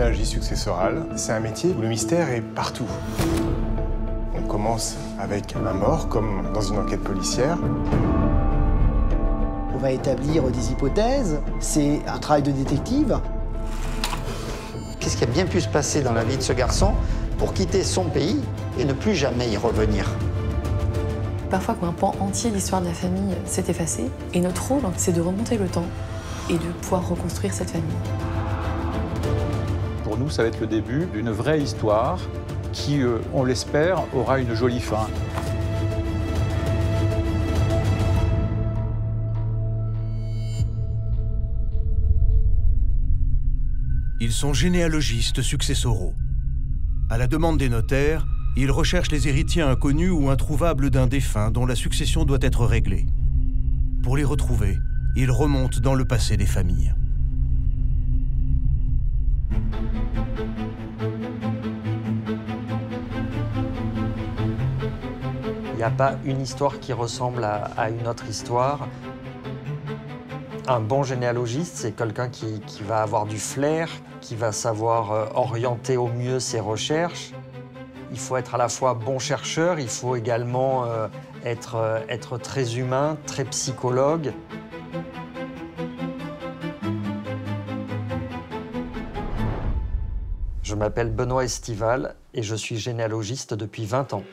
généalogie successorale, c'est un métier où le mystère est partout. On commence avec un mort, comme dans une enquête policière. On va établir des hypothèses, c'est un travail de détective. Qu'est-ce qui a bien pu se passer dans la vie de ce garçon pour quitter son pays et ne plus jamais y revenir? Parfois, un pan entier de l'histoire de la famille s'est effacé, et notre rôle, c'est de remonter le temps et de pouvoir reconstruire cette famille. Pour nous, ça va être le début d'une vraie histoire qui, on l'espère, aura une jolie fin. Ils sont généalogistes successoraux. À la demande des notaires, ils recherchent les héritiers inconnus ou introuvables d'un défunt dont la succession doit être réglée. Pour les retrouver, ils remontent dans le passé des familles. Il n'y a pas une histoire qui ressemble à une autre histoire. Un bon généalogiste, c'est quelqu'un qui va avoir du flair, qui va savoir orienter au mieux ses recherches. Il faut être à la fois bon chercheur, il faut également être très humain, très psychologue. Je m'appelle Benoît Estival et je suis généalogiste depuis 20 ans.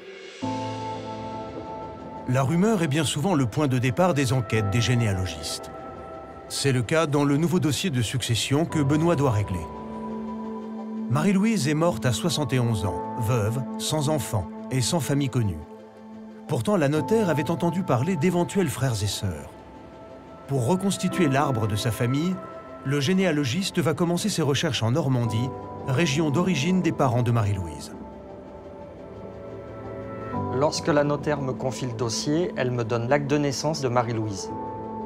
La rumeur est bien souvent le point de départ des enquêtes des généalogistes. C'est le cas dans le nouveau dossier de succession que Benoît doit régler. Marie-Louise est morte à 71 ans, veuve, sans enfant et sans famille connue. Pourtant, la notaire avait entendu parler d'éventuels frères et sœurs. Pour reconstituer l'arbre de sa famille, le généalogiste va commencer ses recherches en Normandie, région d'origine des parents de Marie-Louise. Lorsque la notaire me confie le dossier, elle me donne l'acte de naissance de Marie-Louise.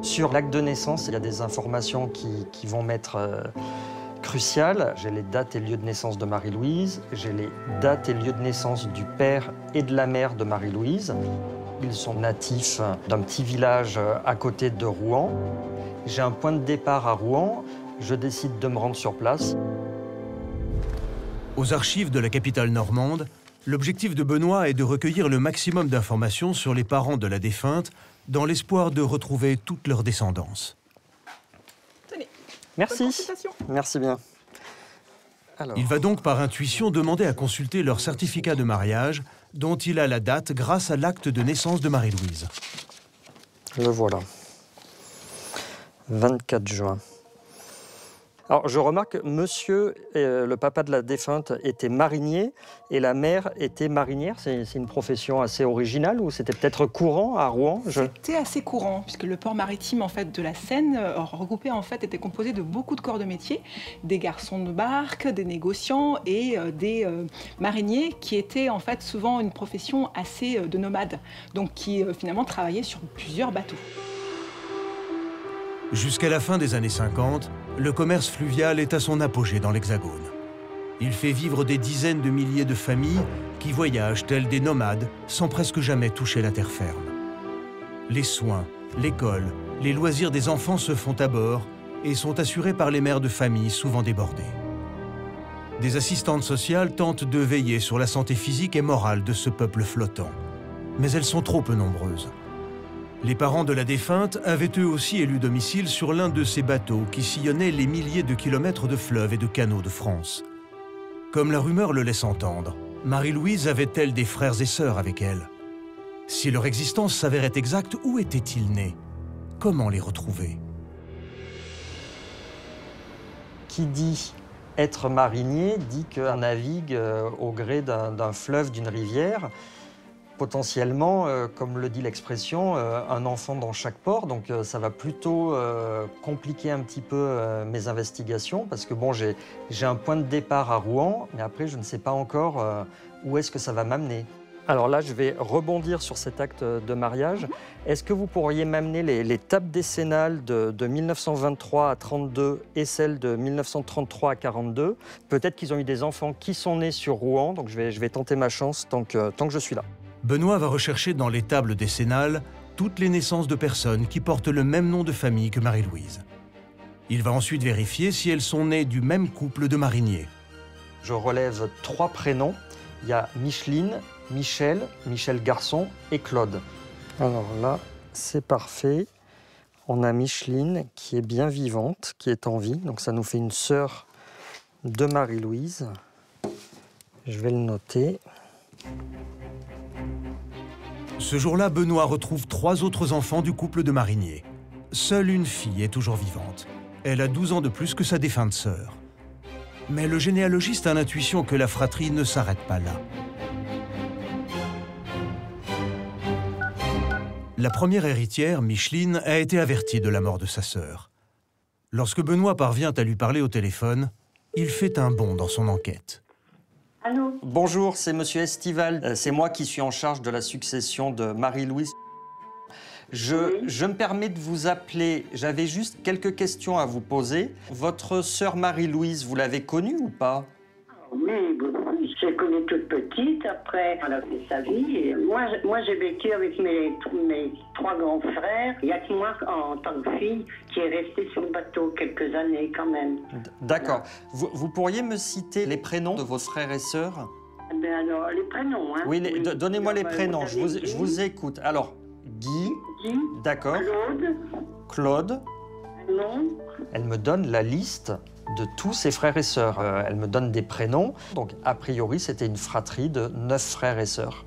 Sur l'acte de naissance, il y a des informations qui vont m'être cruciales. J'ai les dates et lieux de naissance de Marie-Louise, j'ai les dates et lieux de naissance du père et de la mère de Marie-Louise. Ils sont natifs d'un petit village à côté de Rouen. J'ai un point de départ à Rouen, je décide de me rendre sur place. Aux archives de la capitale normande, l'objectif de Benoît est de recueillir le maximum d'informations sur les parents de la défunte dans l'espoir de retrouver toute leur descendance. Tenez. Merci. Merci bien. Alors. Il va donc par intuition demander à consulter leur certificat de mariage dont il a la date grâce à l'acte de naissance de Marie-Louise. Le voilà. 24 juin. Alors, je remarque que monsieur, le papa de la défunte, était marinier et la mère était marinière. C'est une profession assez originale ou c'était peut-être courant à Rouen? C'était assez courant puisque le port maritime en fait, de la Seine, regroupé en fait, était composé de beaucoup de corps de métier, des garçons de barque, des négociants et des mariniers qui étaient en fait souvent une profession assez de nomades, donc qui finalement travaillaient sur plusieurs bateaux. Jusqu'à la fin des années 50, le commerce fluvial est à son apogée dans l'Hexagone. Il fait vivre des dizaines de milliers de familles qui voyagent tels des nomades sans presque jamais toucher la terre ferme. Les soins, l'école, les loisirs des enfants se font à bord et sont assurés par les mères de famille souvent débordées. Des assistantes sociales tentent de veiller sur la santé physique et morale de ce peuple flottant. Mais elles sont trop peu nombreuses. Les parents de la défunte avaient eux aussi élu domicile sur l'un de ces bateaux qui sillonnaient les milliers de kilomètres de fleuves et de canaux de France. Comme la rumeur le laisse entendre, Marie-Louise avait-elle des frères et sœurs avec elle? Si leur existence s'avérait exacte, où étaient-ils nés? Comment les retrouver? Qui dit être marinier dit qu'on navigue au gré d'un fleuve, d'une rivière. Potentiellement, comme le dit l'expression, un enfant dans chaque port. Donc ça va plutôt compliquer un petit peu mes investigations parce que bon, j'ai un point de départ à Rouen, mais après je ne sais pas encore où est-ce que ça va m'amener. Alors là, je vais rebondir sur cet acte de mariage. Est-ce que vous pourriez m'amener les tables décennales de 1923 à 32 et celles de 1933 à 42? Peut-être qu'ils ont eu des enfants qui sont nés sur Rouen, donc je vais tenter ma chance tant que je suis là. Benoît va rechercher dans les tables décennales toutes les naissances de personnes qui portent le même nom de famille que Marie-Louise. Il va ensuite vérifier si elles sont nées du même couple de mariniers. Je relève 3 prénoms. Il y a Micheline, Michel, Michel garçon et Claude. Alors là, c'est parfait. On a Micheline qui est bien vivante, qui est en vie. Donc ça nous fait une sœur de Marie-Louise. Je vais le noter. Ce jour-là, Benoît retrouve 3 autres enfants du couple de mariniers. Seule une fille est toujours vivante. Elle a 12 ans de plus que sa défunte sœur. Mais le généalogiste a l'intuition que la fratrie ne s'arrête pas là. La première héritière, Micheline, a été avertie de la mort de sa sœur. Lorsque Benoît parvient à lui parler au téléphone, il fait un bond dans son enquête. Allô? Bonjour, c'est Monsieur Estival. C'est moi qui suis en charge de la succession de Marie-Louise. Je me permets de vous appeler. J'avais juste quelques questions à vous poser. Votre sœur Marie-Louise, vous l'avez connue ou pas? Oui, je l'ai connue toute petite. Après, elle a fait sa vie. Et moi, j'ai vécu avec mes 3 grands frères. Il n'y a que moi, en tant que fille, qui est restée sur le bateau quelques années quand même. D'accord. Vous pourriez me citer les prénoms de vos frères et sœurs? Ben alors, les prénoms, hein? Oui, donnez-moi les prénoms. Je vous écoute. Alors, Guy. D'accord. Claude. Non. Elle me donne la liste de tous ses frères et sœurs. Elle me donne des prénoms. Donc, a priori, c'était une fratrie de 9 frères et sœurs.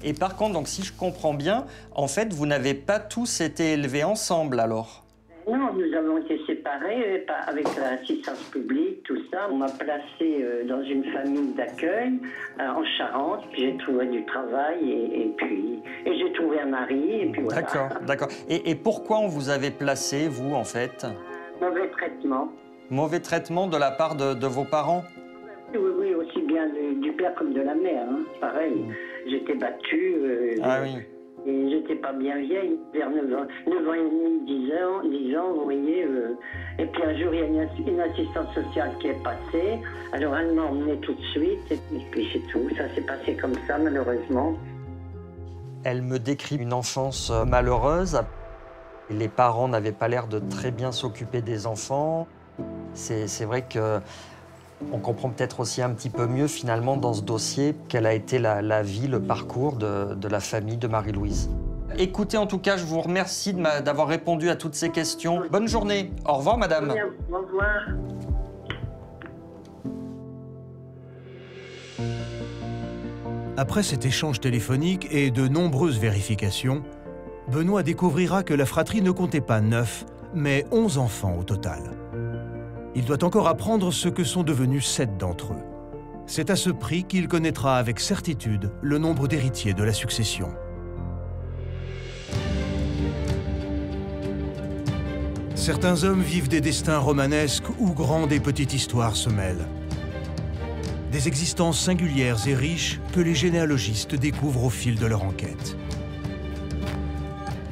Et par contre, donc, si je comprends bien, en fait, vous n'avez pas tous été élevés ensemble, alors? Non, nous avons été séparés avec l'assistance publique, tout ça. On m'a placé dans une famille d'accueil en Charente, puis j'ai trouvé du travail et j'ai trouvé un mari, et puis voilà. D'accord, d'accord. Et pourquoi on vous avait placé, vous, en fait? Mauvais traitement. Mauvais traitement de la part de vos parents? Oui, aussi bien du père comme de la mère, hein. Pareil. J'étais battue. Ah oui. Et j'étais pas bien vieille, vers 9 ans et demi, 10 ans, vous voyez. Et puis un jour, il y a une assistante sociale qui est passée. Alors elle m'a emmenée tout de suite, et puis c'est tout. Ça s'est passé comme ça, malheureusement. Elle me décrit une enfance malheureuse. Les parents n'avaient pas l'air de très bien s'occuper des enfants. C'est vrai que on comprend peut-être aussi un petit peu mieux, finalement, dans ce dossier, quelle a été la vie, le parcours de la famille de Marie-Louise. Écoutez, en tout cas, je vous remercie d'avoir répondu à toutes ces questions. Bonne journée. Au revoir, madame. Au revoir. Après cet échange téléphonique et de nombreuses vérifications, Benoît découvrira que la fratrie ne comptait pas 9, mais 11 enfants au total. Il doit encore apprendre ce que sont devenus 7 d'entre eux. C'est à ce prix qu'il connaîtra avec certitude le nombre d'héritiers de la succession. Certains hommes vivent des destins romanesques où grande et petite histoire se mêlent. Des existences singulières et riches que les généalogistes découvrent au fil de leur enquête.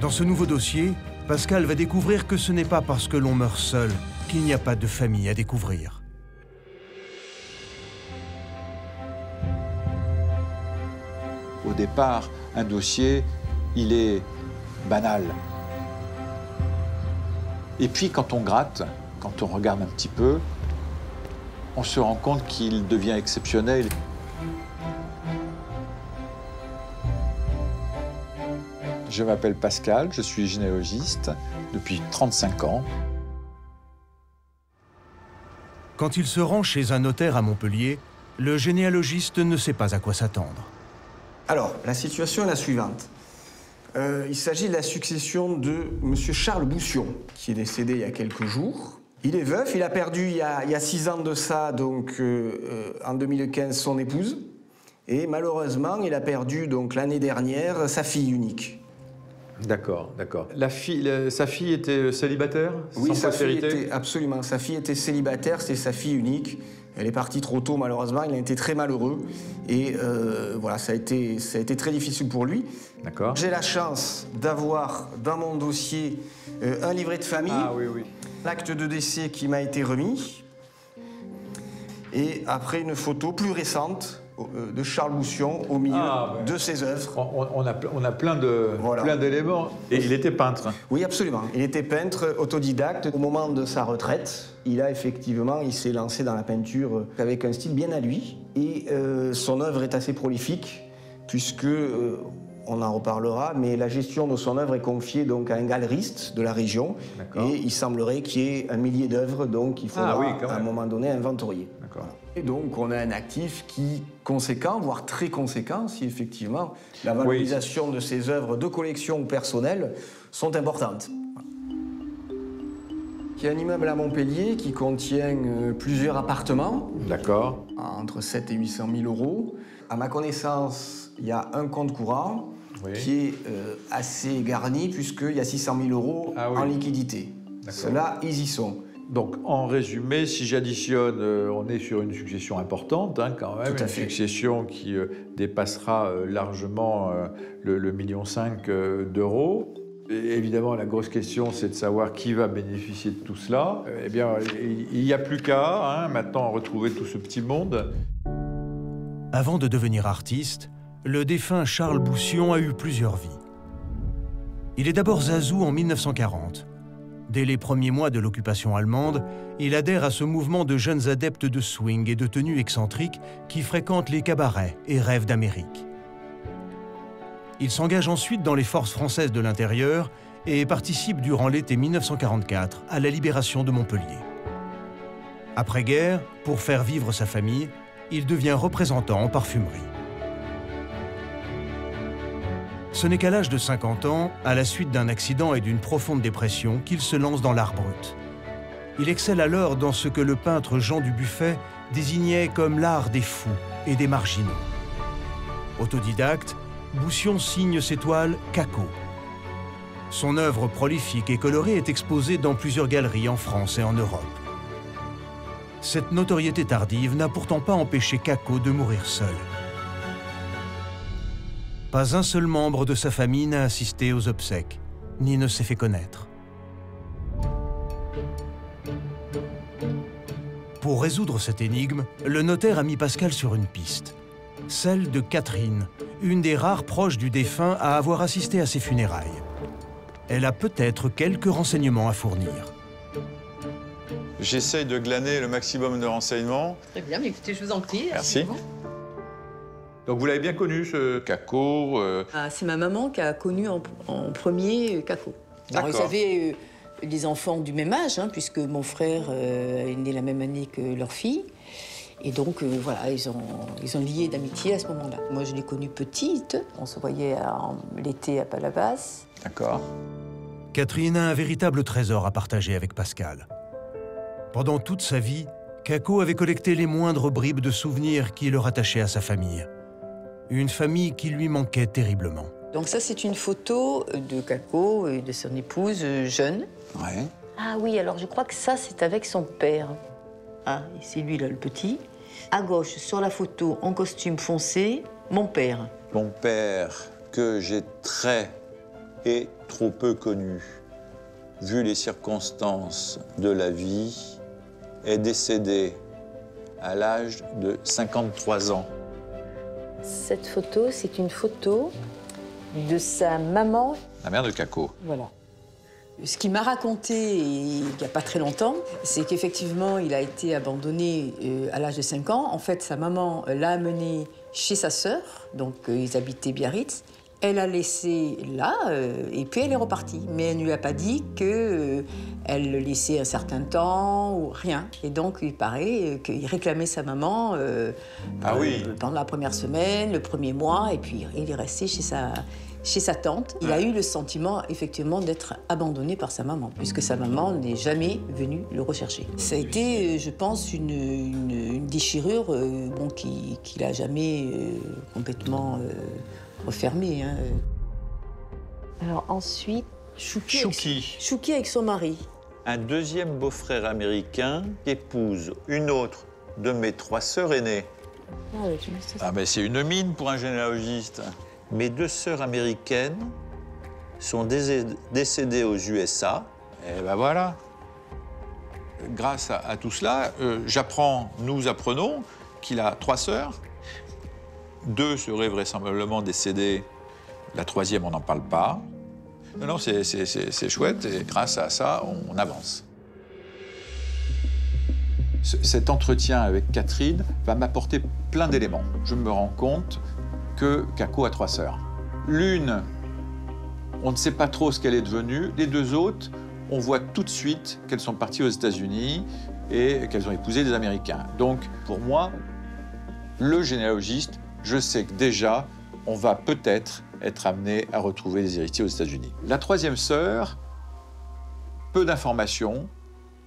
Dans ce nouveau dossier, Pascal va découvrir que ce n'est pas parce que l'on meurt seul qu'il n'y a pas de famille à découvrir. Au départ, un dossier, il est banal. Et puis quand on gratte, quand on regarde un petit peu, on se rend compte qu'il devient exceptionnel. Je m'appelle Pascal, je suis généalogiste depuis 35 ans. Quand il se rend chez un notaire à Montpellier, le généalogiste ne sait pas à quoi s'attendre. Alors, la situation est la suivante. Il s'agit de la succession de M. Charles Boussion, qui est décédé il y a quelques jours. Il est veuf, il a perdu il y a 6 ans de ça, donc en 2015, son épouse. Et malheureusement, il a perdu donc l'année dernière sa fille unique. D'accord, d'accord. Sa fille était célibataire? Oui, sans sa fille postérité? était, absolument. Sa fille était célibataire, c'est sa fille unique. Elle est partie trop tôt, malheureusement. Il a été très malheureux. Et voilà, ça a été très difficile pour lui. D'accord. J'ai la chance d'avoir dans mon dossier un livret de famille, l'acte de décès qui m'a été remis, et après une photo plus récente de Charles Boussion au milieu de ses œuvres. On a plein d'éléments. Et il était peintre. Oui, absolument. Il était peintre autodidacte. Au moment de sa retraite, il s'est lancé dans la peinture avec un style bien à lui. Et son œuvre est assez prolifique, puisque, on en reparlera, mais la gestion de son œuvre est confiée donc à un galeriste de la région. Et il semblerait qu'il y ait 1 millier d'œuvres, donc il faudra à un moment donné inventorier. Voilà. Et donc on a un actif conséquent, voire très conséquent, si effectivement la valorisation de ces œuvres de collection ou personnelles sont importantes. Il y a un immeuble à Montpellier qui contient plusieurs appartements. D'accord. Entre 7 et 800 000 euros. À ma connaissance, il y a un compte courant qui est assez garni, puisqu'il y a 600 000 euros en liquidité. Ceux-là, ils y sont. Donc, en résumé, si j'additionne, on est sur une succession importante, quand même, une succession qui dépassera largement le 1,5 million d'euros. Et évidemment, la grosse question, c'est de savoir qui va bénéficier de tout cela. Eh bien, il n'y a plus qu'à, maintenant, retrouver tout ce petit monde. Avant de devenir artiste, le défunt Charles Boussion a eu plusieurs vies. Il est d'abord zazou en 1940. Dès les premiers mois de l'occupation allemande, il adhère à ce mouvement de jeunes adeptes de swing et de tenues excentriques qui fréquentent les cabarets et rêvent d'Amérique. Il s'engage ensuite dans les forces françaises de l'intérieur et participe durant l'été 1944 à la libération de Montpellier. Après-guerre, pour faire vivre sa famille, il devient représentant en parfumerie. Ce n'est qu'à l'âge de 50 ans, à la suite d'un accident et d'une profonde dépression, qu'il se lance dans l'art brut. Il excelle alors dans ce que le peintre Jean Dubuffet désignait comme l'art des fous et des marginaux. Autodidacte, Boussion signe ses toiles Caco. Son œuvre prolifique et colorée est exposée dans plusieurs galeries en France et en Europe. Cette notoriété tardive n'a pourtant pas empêché Caco de mourir seul. Pas un seul membre de sa famille n'a assisté aux obsèques, ni ne s'est fait connaître. Pour résoudre cette énigme, le notaire a mis Pascal sur une piste. Celle de Catherine, une des rares proches du défunt à avoir assisté à ses funérailles. Elle a peut-être quelques renseignements à fournir. J'essaye de glaner le maximum de renseignements. Très bien, mais écoutez, je vous en prie. Merci. Donc vous l'avez bien connu, ce Caco C'est ma maman qui a connu en premier Caco. Alors ils avaient des enfants du même âge, puisque mon frère est né la même année que leur fille. Et donc voilà, ils ont lié d'amitié à ce moment-là. Moi je l'ai connue petite, on se voyait l'été à Palavas. D'accord. Catherine a un véritable trésor à partager avec Pascal. Pendant toute sa vie, Caco avait collecté les moindres bribes de souvenirs qui le rattachaient à sa famille. Une famille qui lui manquait terriblement. Donc ça, c'est une photo de Caco et de son épouse jeune. Ouais. Ah oui, alors je crois que ça, c'est avec son père. Ah, c'est lui, là, le petit. À gauche, sur la photo, en costume foncé, mon père. Mon père, que j'ai très et trop peu connu, vu les circonstances de la vie, est décédé à l'âge de 53 ans. Cette photo, c'est une photo de sa maman. La mère de Caco. Voilà. Ce qu'il m'a raconté il n'y a pas très longtemps, c'est qu'effectivement, il a été abandonné à l'âge de 5 ans. En fait, sa maman l'a amené chez sa sœur, donc ils habitaient Biarritz. Elle l'a laissé là, et puis elle est repartie. Mais elle ne lui a pas dit qu'elle le laissait un certain temps ou rien. Et donc, il paraît qu'il réclamait sa maman pendant la première semaine, le premier mois, et puis il est resté chez sa tante. Il a eu le sentiment, effectivement, d'être abandonné par sa maman, puisque sa maman n'est jamais venue le rechercher. Ça a été, je pense, une déchirure qu'il n'a jamais complètement refermée. Alors ensuite, Chouki avec son mari. Un deuxième beau-frère américain épouse une autre de mes 3 sœurs aînées. Ah ben c'est une mine pour un généalogiste. Mes 2 sœurs américaines sont décédées aux USA. Et ben voilà. Grâce à tout cela, nous apprenons qu'il a 3 sœurs 2 seraient vraisemblablement décédés. La 3e, on n'en parle pas. Non, c'est chouette, et grâce à ça, on avance. Cet entretien avec Catherine va m'apporter plein d'éléments. Je me rends compte que Kako a 3 sœurs. L'une, on ne sait pas trop ce qu'elle est devenue. Les 2 autres, on voit tout de suite qu'elles sont parties aux États-Unis et qu'elles ont épousé des Américains. Donc, pour moi, le généalogiste, je sais que déjà, on va peut-être être amené à retrouver des héritiers aux États-Unis. La 3e sœur, peu d'informations.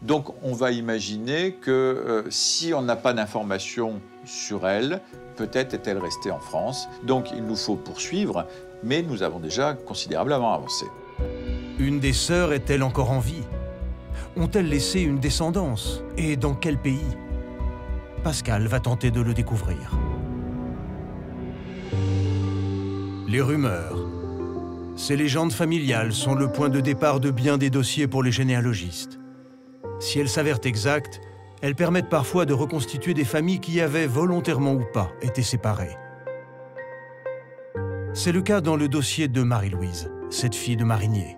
Donc, on va imaginer que si on n'a pas d'informations sur elle, peut-être est-elle restée en France. Donc, il nous faut poursuivre, mais nous avons déjà considérablement avancé. Une des sœurs est-elle encore en vie? Ont-elles laissé une descendance? Et dans quel pays? Pascal va tenter de le découvrir. Les rumeurs. Ces légendes familiales sont le point de départ de bien des dossiers pour les généalogistes. Si elles s'avèrent exactes, elles permettent parfois de reconstituer des familles qui avaient, volontairement ou pas, été séparées. C'est le cas dans le dossier de Marie-Louise, cette fille de marinier.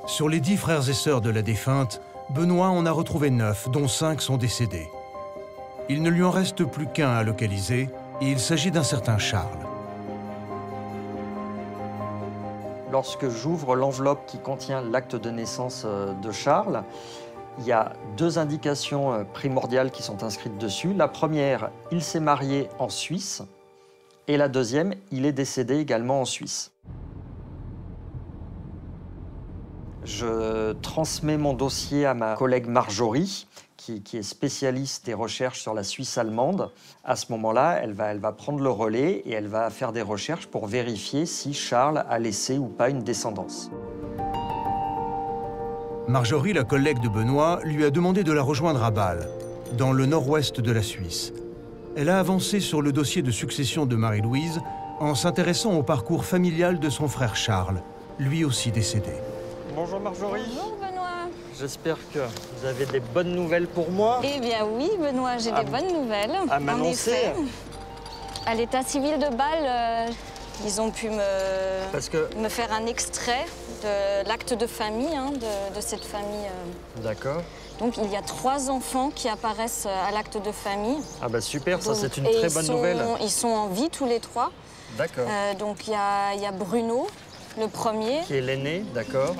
Sur les 10 frères et sœurs de la défunte, Benoît en a retrouvé 9, dont 5 sont décédés. Il ne lui en reste plus qu'un à localiser, et il s'agit d'un certain Charles. Lorsque j'ouvre l'enveloppe qui contient l'acte de naissance de Charles, il y a 2 indications primordiales qui sont inscrites dessus. La première, il s'est marié en Suisse. Et la deuxième, il est décédé également en Suisse. Je transmets mon dossier à ma collègue Marjorie, qui est spécialiste des recherches sur la Suisse allemande. À ce moment-là, elle va prendre le relais et elle va faire des recherches pour vérifier si Charles a laissé ou pas une descendance. Marjorie, la collègue de Benoît, lui a demandé de la rejoindre à Bâle, dans le nord-ouest de la Suisse. Elle a avancé sur le dossier de succession de Marie-Louise en s'intéressant au parcours familial de son frère Charles, lui aussi décédé. Bonjour Marjorie. Bonjour Benoît. J'espère que vous avez des bonnes nouvelles pour moi. Eh bien oui Benoît, j'ai des bonnes nouvelles. À m'annoncer. À l'état civil de Bâle, ils ont pu me faire un extrait de l'acte de famille de cette famille. D'accord. Donc il y a 3 enfants qui apparaissent à l'acte de famille. Ah bah super, ça c'est une très bonne nouvelle. Ils sont en vie tous les 3. D'accord. Donc il y a Bruno, le premier. Qui est l'aîné, d'accord.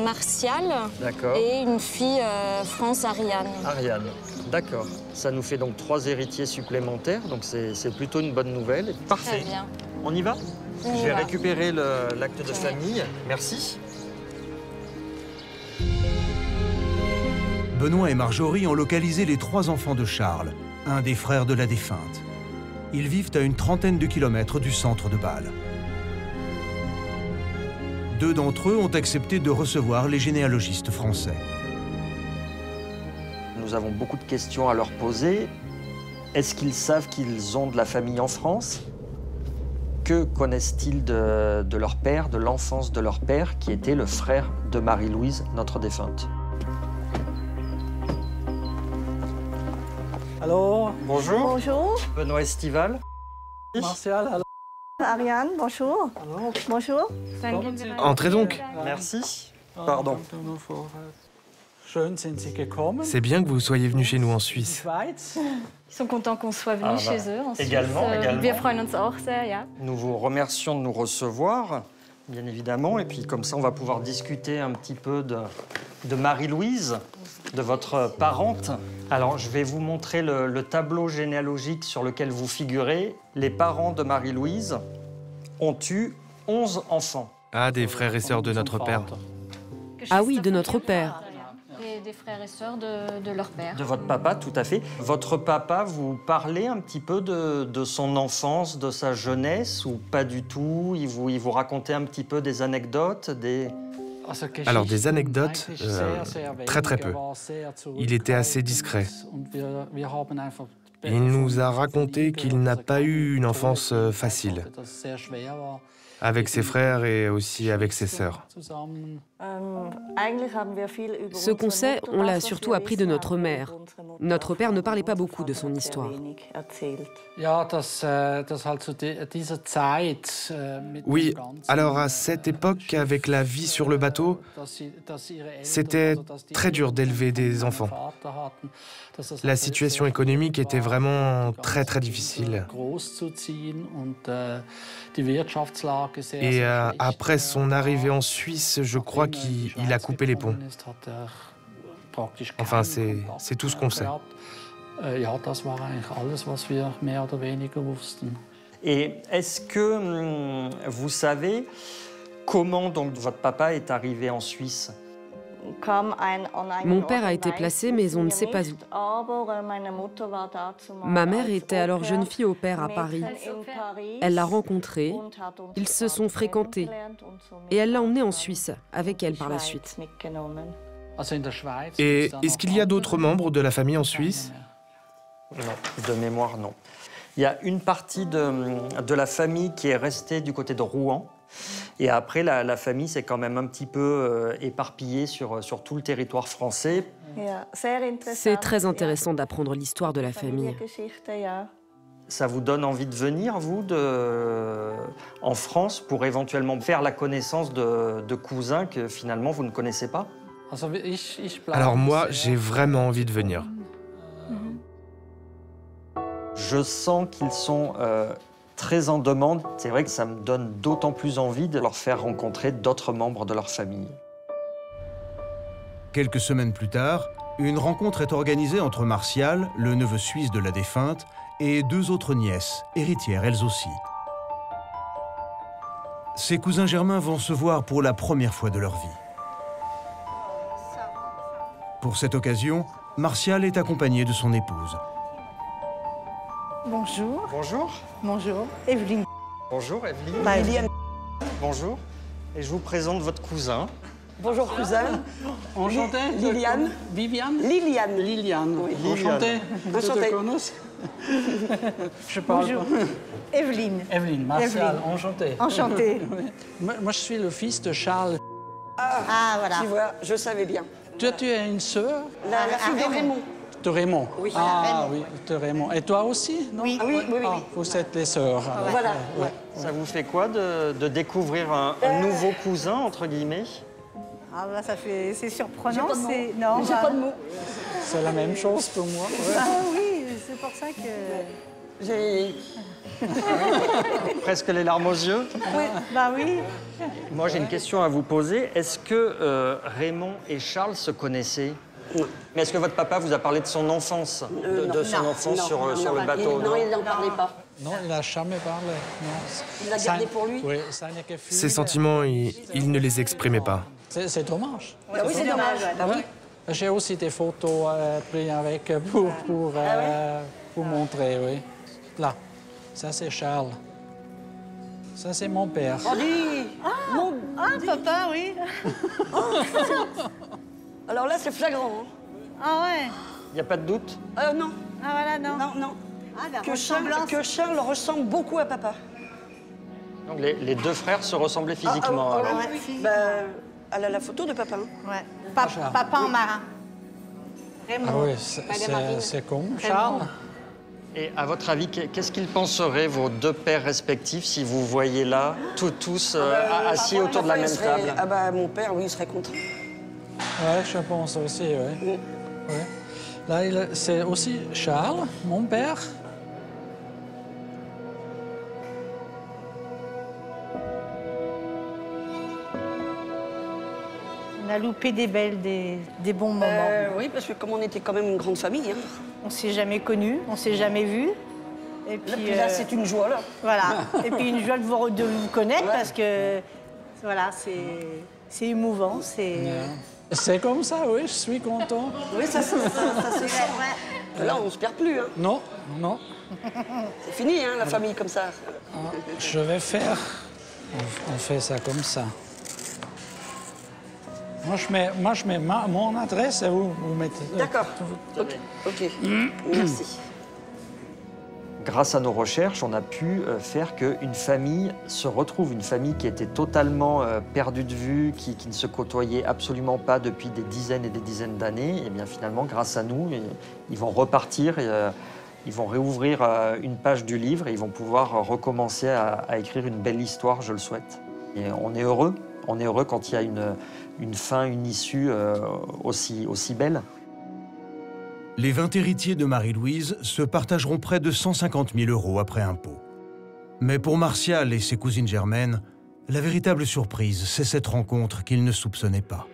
Martial. D'accord. Et une fille, France, Ariane. Ariane, d'accord. Ça nous fait donc 3 héritiers supplémentaires, donc c'est plutôt une bonne nouvelle. Parfait. Très bien. On y va? Je vais récupérer l'acte de Oui. famille. Merci. Benoît et Marjorie ont localisé les 3 enfants de Charles, un des frères de la défunte. Ils vivent à une trentaine de kilomètres du centre de Bâle. 2 d'entre eux ont accepté de recevoir les généalogistes français. Nous avons beaucoup de questions à leur poser. Est-ce qu'ils savent qu'ils ont de la famille en France? Que connaissent-ils de leur père, de l'enfance de leur père, qui était le frère de Marie-Louise, notre défunte? Allô. Bonjour. Bonjour. Benoît Estival. Martial, allô. Ariane, bonjour. Allô. Bonjour. Entrez donc. Merci. Pardon. C'est bien que vous soyez venu chez nous en Suisse. Ils sont contents qu'on soit venu chez eux en Suisse. Également. Wir freuen uns auch sehr, ja. Nous vous remercions de nous recevoir, bien évidemment, et puis comme ça, on va pouvoir discuter un petit peu de Marie-Louise, de votre parente. Alors, je vais vous montrer le tableau généalogique sur lequel vous figurez. Les parents de Marie-Louise ont eu 11 enfants. Ah, des frères et sœurs de notre père. Ah oui, de notre père. Des frères et sœurs de leur père. De votre papa, tout à fait. Votre papa, vous parlez un petit peu de son enfance, de sa jeunesse, ou pas du tout? Il vous racontait un petit peu des anecdotes, Alors, des anecdotes, très très peu. Il était assez discret. Il nous a raconté qu'il n'a pas eu une enfance facile. avec ses frères et aussi avec ses sœurs. Ce qu'on sait, on l'a surtout appris de notre mère. Notre père ne parlait pas beaucoup de son histoire. Oui, alors à cette époque, avec la vie sur le bateau, c'était très dur d'élever des enfants. La situation économique était vraiment très très difficile. Et après son arrivée en Suisse, je crois qu'il a coupé les ponts. Enfin, c'est tout ce qu'on sait. Et est-ce que vous savez comment donc votre papa est arrivé en Suisse? Mon père a été placé, mais on ne sait pas où. Ma mère était alors jeune fille au pair à Paris. Elle l'a rencontré, ils se sont fréquentés et elle l'a emmené en Suisse avec elle par la suite. Et est-ce qu'il y a d'autres membres de la famille en Suisse? Non, de mémoire, non. Il y a une partie de la famille qui est restée du côté de Rouen. Et après, la famille s'est quand même un petit peu éparpillée sur tout le territoire français. C'est très intéressant d'apprendre l'histoire de la famille. Ça vous donne envie de venir, vous, en France, pour éventuellement faire la connaissance de cousins que finalement vous ne connaissez pas? Alors moi, j'ai vraiment envie de venir. Je sens qu'ils sont très en demande. C'est vrai que ça me donne d'autant plus envie de leur faire rencontrer d'autres membres de leur famille. Quelques semaines plus tard, une rencontre est organisée entre Martial, le neveu suisse de la défunte, et deux autres nièces, héritières elles aussi. Ses cousins germains vont se voir pour la première fois de leur vie. Pour cette occasion, Martial est accompagné de son épouse. Bonjour. Bonjour. Bonjour. Evelyne. Bonjour, Evelyne. Liliane. Bonjour. Et je vous présente votre cousin. Bonjour, cousin. Enchanté. Liliane. Viviane. Liliane. Liliane. Oui. Enchanté. Enchanté. Je parle. Bonjour. Evelyne. Evelyne, Martial, Evelyne. enchanté. Enchanté. Moi, je suis le fils de Charles. Ah, voilà. Tu vois, je savais bien. Toi, tu as une sœur? La fille de Raymond. De Raymond. Oui. Ah Raymond. oui, de Raymond. Et toi aussi, non? Oui, oui, oui. Ah, vous êtes les sœurs. Alors. Voilà. Ouais. Ça vous fait quoi de découvrir un nouveau cousin, entre guillemets? Ah bah ça fait, c'est surprenant. J'ai Non, pas de mots. C'est la même chose pour moi. Ouais. Ah oui, c'est pour ça que j'ai... Presque les larmes aux yeux. Oui, bah oui. Moi, j'ai une question à vous poser. Est-ce que Raymond et Charles se connaissaient? Non. Mais est-ce que votre papa vous a parlé de son enfance, de son enfance sur le bateau? Non, il n'en parlait pas. Non, il n'a jamais parlé. Non. Il l'a gardé pour lui? Oui, ça n'est que Ses sentiments, il ne les exprimait pas. C'est dommage. Oui, c'est dommage. Ah oui? J'ai aussi des photos prises avec pour montrer, oui. Là, ça c'est Charles. Ça c'est mon père. Papa, oui. Alors là, c'est flagrant. Hein. Ah ouais. Il n'y a pas de doute? Non. Ah voilà, non. Non, non. Que Charles ressemble beaucoup à papa. Donc les deux frères se ressemblaient physiquement. alors. Ouais. Elle a la photo de papa. Hein. Ouais. Papa en marin. Raymond. Ah oui, c'est comme Charles. Et à votre avis, qu'est-ce qu'ils penseraient, vos deux pères respectifs, si vous voyez là, tous assis autour de la même table? Ah bah mon père, oui, il serait content. Ouais, je pense aussi, oui. Ouais. Là, c'est aussi Charles, mon père. On a loupé des bons moments. Oui, parce que comme on était quand même une grande famille, hein. On s'est jamais connus, on s'est jamais vus. Et puis là, c'est une joie, là. Voilà. Et puis une joie de vous connaître, parce que, voilà, c'est émouvant, C'est comme ça, oui, je suis content. Oui, ça se sent. Là, on ne se perd plus, hein. Non, non. C'est fini, hein, la famille comme ça. Je vais faire... On fait ça comme ça. Moi, je mets mon adresse et vous mettez... D'accord. OK. Merci. Grâce à nos recherches, on a pu faire qu'une famille se retrouve, une famille qui était totalement perdue de vue, qui ne se côtoyait absolument pas depuis des dizaines et des dizaines d'années. Et bien finalement, grâce à nous, ils vont repartir, ils vont réouvrir une page du livre et ils vont pouvoir recommencer à écrire une belle histoire, je le souhaite. Et on est heureux quand il y a une fin, une issue aussi belle. Les 20 héritiers de Marie-Louise se partageront près de 150 000 € après impôt. Mais pour Martial et ses cousines germaines, la véritable surprise, c'est cette rencontre qu'ils ne soupçonnaient pas.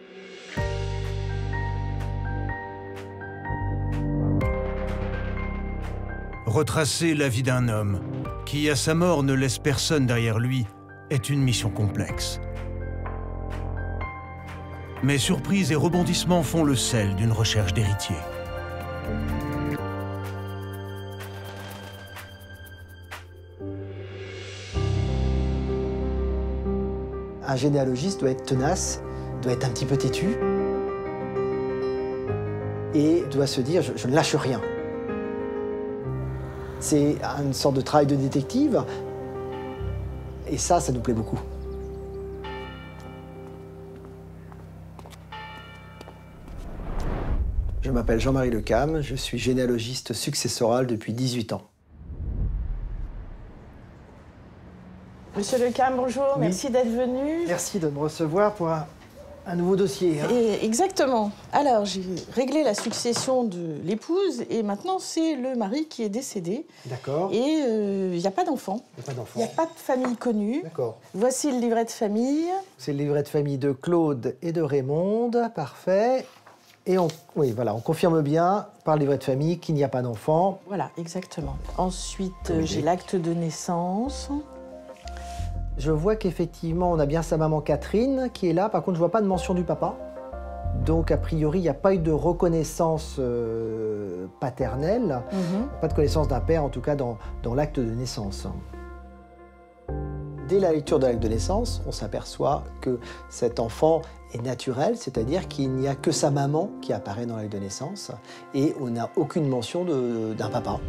Retracer la vie d'un homme qui, à sa mort, ne laisse personne derrière lui, est une mission complexe. Mais surprises et rebondissements font le sel d'une recherche d'héritiers. Un généalogiste doit être tenace, doit être un petit peu têtu et doit se dire je ne lâche rien. C'est une sorte de travail de détective et ça nous plaît beaucoup. Je m'appelle Jean-Marie Lecam, je suis généalogiste successoral depuis 18 ans. Monsieur Lecam, bonjour, oui. Merci d'être venu. Merci de me recevoir pour un nouveau dossier. Hein. Exactement. Alors, j'ai réglé la succession de l'épouse et maintenant, c'est le mari qui est décédé. D'accord. Et il n'y a pas d'enfant. Il n'y a pas de famille connue. D'accord. Voici le livret de famille. C'est le livret de famille de Claude et de Raymonde. Parfait. Et on confirme bien par le livret de famille qu'il n'y a pas d'enfant. Voilà, exactement. Ensuite, j'ai l'acte de naissance. Je vois qu'effectivement, on a bien sa maman Catherine qui est là. Par contre, je ne vois pas de mention du papa. Donc, a priori, il n'y a pas eu de reconnaissance paternelle. Pas de connaissance d'un père, en tout cas, dans l'acte de naissance. Dès la lecture de l'acte de naissance, on s'aperçoit que cet enfant est naturel, c'est-à-dire qu'il n'y a que sa maman qui apparaît dans l'acte de naissance et on n'a aucune mention d'un papa.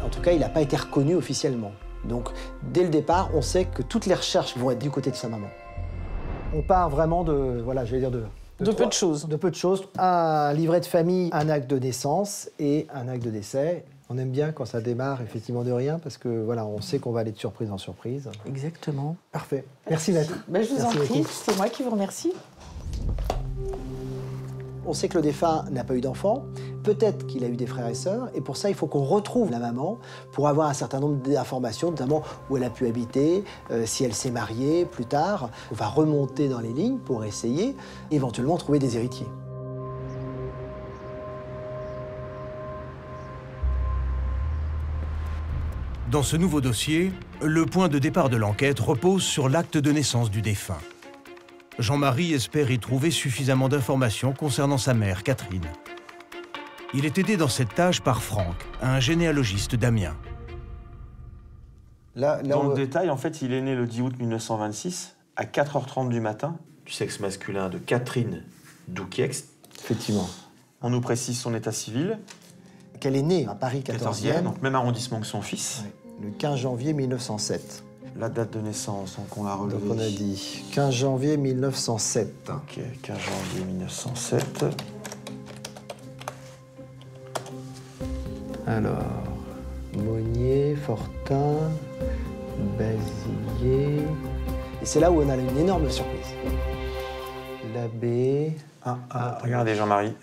En tout cas, il n'a pas été reconnu officiellement. Donc, dès le départ, on sait que toutes les recherches vont être du côté de sa maman. On part vraiment de peu de choses. De peu de choses. Un livret de famille, un acte de naissance et un acte de décès. On aime bien quand ça démarre effectivement de rien parce que voilà, on sait qu'on va aller de surprise en surprise. Exactement. Parfait. Merci Maître. Ben, je vous en prie, c'est moi qui vous remercie. On sait que le défunt n'a pas eu d'enfant, peut-être qu'il a eu des frères et sœurs, et pour ça, il faut qu'on retrouve la maman pour avoir un certain nombre d'informations, notamment où elle a pu habiter, si elle s'est mariée plus tard. On va remonter dans les lignes pour essayer, éventuellement, trouver des héritiers. Dans ce nouveau dossier, le point de départ de l'enquête repose sur l'acte de naissance du défunt. Jean-Marie espère y trouver suffisamment d'informations concernant sa mère, Catherine. Il est aidé dans cette tâche par Franck, un généalogiste d'Amiens. Dans le détail, en fait, il est né le 10 août 1926, à 4h30 du matin, du sexe masculin de Catherine Doukiex. Effectivement. On nous précise son état civil. Qu'elle est née à Paris 14e. Donc même arrondissement que son fils. Oui. Le 15 janvier 1907. La date de naissance, donc on l'a relevé. Donc on a dit 15 janvier 1907. Ok, 15 janvier 1907. Alors, Monnier, Fortin, Basilier... Et c'est là où on a une énorme surprise. L'abbé... Regardez Jean-Marie.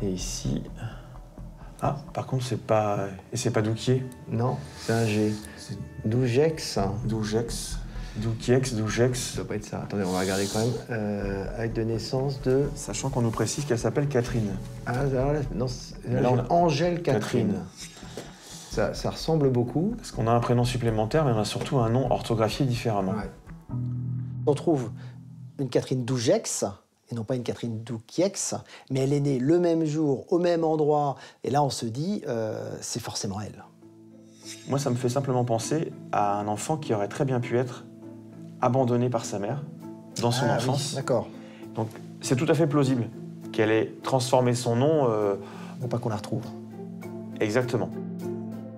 Et ici... Ah, par contre, c'est pas... Et c'est pas Douquier? Non, c'est un G. Dougex. Dougex. Doukiex, Dougex. Ça doit pas être ça. Attendez, on va regarder quand même. Acte de naissance de... Sachant qu'on nous précise qu'elle s'appelle Catherine. Ah, alors là, non, Angèle Catherine. Ça ressemble beaucoup. Parce qu'on a un prénom supplémentaire, mais on a surtout un nom orthographié différemment. Ouais. On trouve une Catherine Dougex, et non pas une Catherine Doukiex, mais elle est née le même jour, au même endroit, et là on se dit, c'est forcément elle. Moi, ça me fait simplement penser à un enfant qui aurait très bien pu être abandonné par sa mère dans son enfance. Oui, d'accord. Donc c'est tout à fait plausible qu'elle ait transformé son nom... Pour pas qu'on la retrouve. Exactement.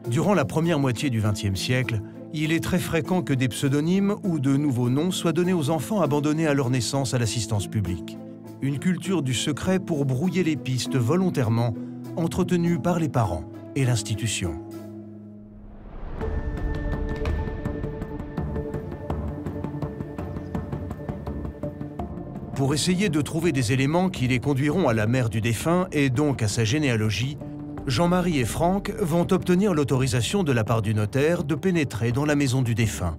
Durant la première moitié du XXe siècle, il est très fréquent que des pseudonymes ou de nouveaux noms soient donnés aux enfants abandonnés à leur naissance à l'assistance publique. Une culture du secret pour brouiller les pistes volontairement entretenue par les parents et l'institution. Pour essayer de trouver des éléments qui les conduiront à la mère du défunt et donc à sa généalogie, Jean-Marie et Franck vont obtenir l'autorisation de la part du notaire de pénétrer dans la maison du défunt.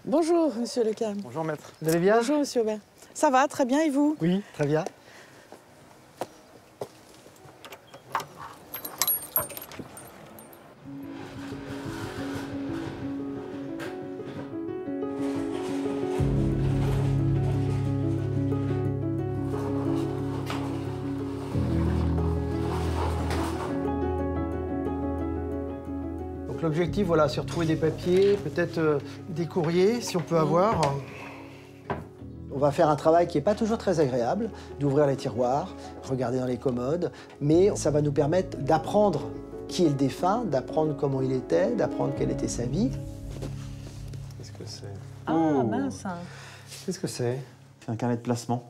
Bonjour, monsieur Lecam. Bonjour, maître. Vous allez bien? Bonjour, monsieur Aubert. Ça va, très bien, et vous? Oui, très bien. L'objectif, voilà, c'est retrouver des papiers, peut-être des courriers, si on peut avoir. On va faire un travail qui n'est pas toujours très agréable, d'ouvrir les tiroirs, regarder dans les commodes, mais ça va nous permettre d'apprendre qui est le défunt, d'apprendre comment il était, d'apprendre quelle était sa vie. Qu'est-ce que c'est? Ah, mince. Qu'est-ce que c'est? C'est un carnet de placement.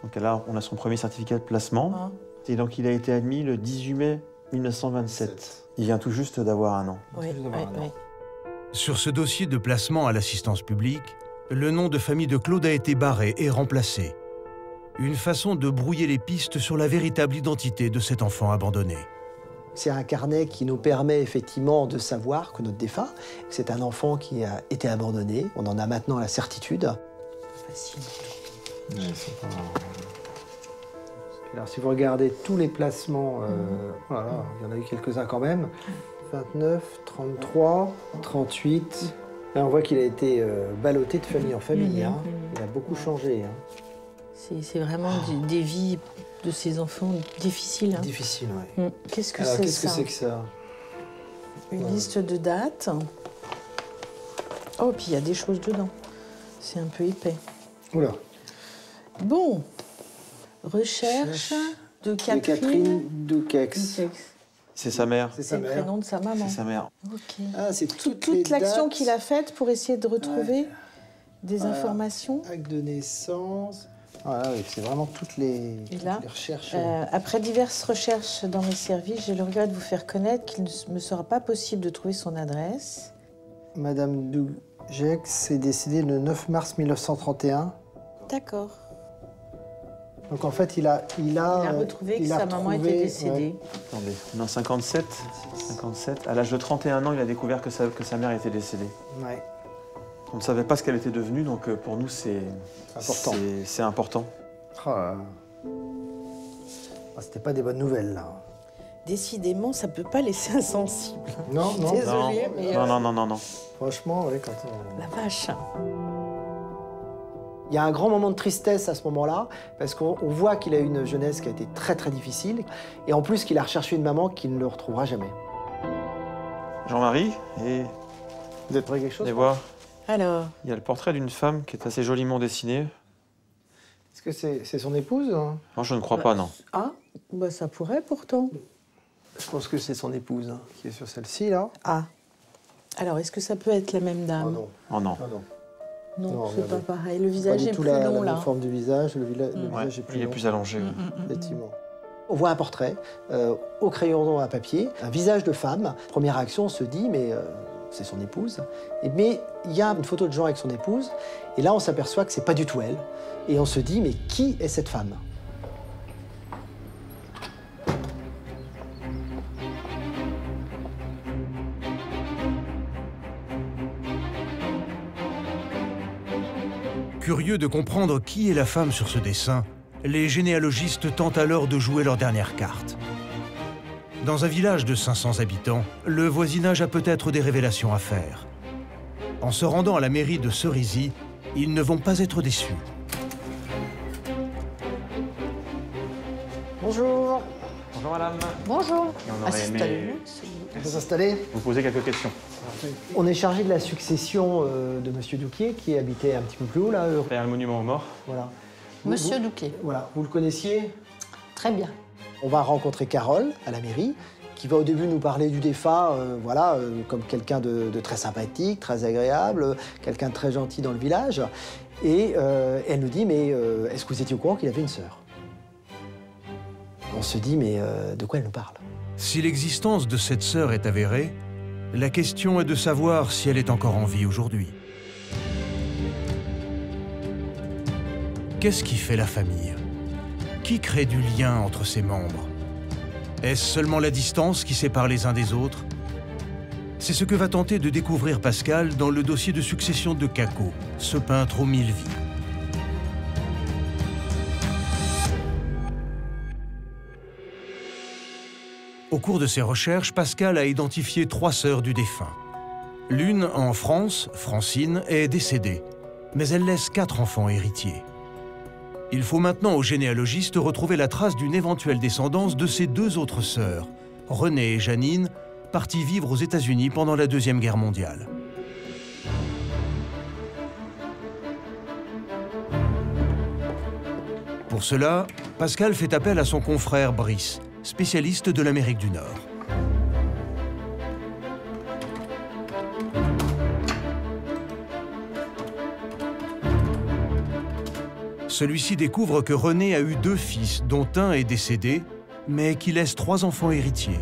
Donc là, on a son premier certificat de placement. Et donc, il a été admis le 18 mai 1927. Il vient tout juste d'avoir un an. Oui. Sur ce dossier de placement à l'assistance publique, le nom de famille de Claude a été barré et remplacé. Une façon de brouiller les pistes sur la véritable identité de cet enfant abandonné. C'est un carnet qui nous permet effectivement de savoir que notre défunt, c'est un enfant qui a été abandonné. On en a maintenant la certitude. Facile. Alors, si vous regardez tous les placements, voilà, il y en a eu quelques-uns quand même. 29, 33, 38. Là, on voit qu'il a été ballotté de famille en famille. Il a beaucoup changé. C'est vraiment des vies de ces enfants difficiles. Difficiles, oui. Qu'est-ce que c'est ça? Qu'est-ce que c'est que ça? Une liste de dates. Oh, puis il y a des choses dedans. C'est un peu épais. Oula. Bon. Recherche de Catherine Doukex. C'est sa mère. C'est le prénom de sa maman. C'est sa mère. Ok. Ah, c'est toute l'action qu'il a faite pour essayer de retrouver des informations. Acte de naissance. Voilà, oui, c'est vraiment toutes les recherches. Après diverses recherches dans mes services, j'ai le regret de vous faire connaître qu'il ne me sera pas possible de trouver son adresse. Madame Doukex est décédée le 9 mars 1931. D'accord. Donc en fait, il a retrouvé que sa maman était décédée. Attendez, on est en 57. À l'âge de 31 ans, il a découvert que sa mère était décédée. Ouais. On ne savait pas ce qu'elle était devenue, donc pour nous, c'est important. C'est important. C'était pas des bonnes nouvelles, là. Décidément, ça peut pas laisser insensible. Non. Désolée, mais... Non. Franchement, oui, quand on... La vache. Il y a un grand moment de tristesse à ce moment-là, parce qu'on voit qu'il a eu une jeunesse qui a été très très difficile, et en plus qu'il a recherché une maman qu'il ne le retrouvera jamais. Jean-Marie, et... Vous avez trouvé quelque chose? Allez voir. Alors? Il y a le portrait d'une femme qui est assez joliment dessinée. Est-ce que c'est son épouse? Non, je ne crois pas, non. Ah, bah ça pourrait pourtant. Je pense que c'est son épouse qui est sur celle-ci, là. Ah. Alors, est-ce que ça peut être la même dame? non. Oh non. Non, c'est pas pareil. Le visage est plus long, là. La forme du visage, le visage est plus long. Il est plus allongé. Effectivement. On voit un portrait au crayon à papier, un visage de femme. Première réaction, on se dit, mais c'est son épouse. Mais il y a une photo de Jean avec son épouse, et là, on s'aperçoit que c'est pas du tout elle. Et on se dit, mais qui est cette femme? Curieux de comprendre qui est la femme sur ce dessin, les généalogistes tentent alors de jouer leur dernière carte. Dans un village de 500 habitants, le voisinage a peut-être des révélations à faire. En se rendant à la mairie de Cerisy, ils ne vont pas être déçus. Bonjour. Bonjour madame. Bonjour. On aurait aimé On peut s'installer. vous poser quelques questions. On est chargé de la succession de Monsieur Douquier, qui habitait un petit peu plus haut, là. Derrière le monument aux morts. Voilà. Monsieur Douquier. Voilà. Vous le connaissiez? Très bien. On va rencontrer Carole à la mairie, qui va au début nous parler du défunt, comme quelqu'un de très sympathique, très agréable, quelqu'un de très gentil dans le village. Et elle nous dit, mais est-ce que vous étiez au courant qu'il avait une sœur? On se dit, mais de quoi elle nous parle? Si l'existence de cette sœur est avérée, la question est de savoir si elle est encore en vie aujourd'hui. Qu'est-ce qui fait la famille? Qui crée du lien entre ses membres? Est-ce seulement la distance qui sépare les uns des autres? C'est ce que va tenter de découvrir Pascal dans le dossier de succession de Caco, ce peintre aux 1000 vies. Au cours de ses recherches, Pascal a identifié 3 sœurs du défunt. L'une, en France, Francine, est décédée, mais elle laisse 4 enfants héritiers. Il faut maintenant aux généalogistes retrouver la trace d'une éventuelle descendance de ses 2 autres sœurs, Renée et Janine, parties vivre aux États-Unis pendant la Deuxième Guerre mondiale. Pour cela, Pascal fait appel à son confrère Brice, spécialiste de l'Amérique du Nord. Celui-ci découvre que René a eu 2 fils, dont un est décédé, mais qui laisse 3 enfants héritiers.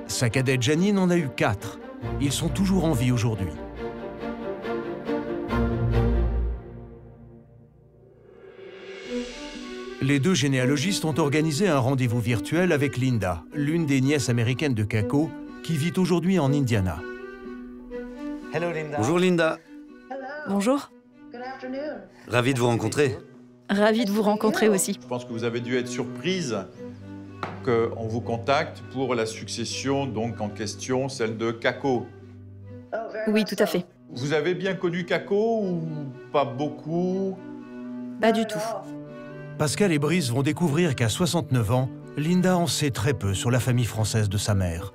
Sa cadette Janine en a eu 4. Ils sont toujours en vie aujourd'hui. Les 2 généalogistes ont organisé un rendez-vous virtuel avec Linda, l'une des nièces américaines de Caco, qui vit aujourd'hui en Indiana. Bonjour Linda. Bonjour. Ravi de vous rencontrer. Ravie de vous rencontrer aussi. Je pense que vous avez dû être surprise qu'on vous contacte pour la succession donc en question, celle de Caco. Oui, tout à fait. Vous avez bien connu Caco ou pas beaucoup? Pas du tout. Pascal et Brice vont découvrir qu'à 69 ans, Linda en sait très peu sur la famille française de sa mère.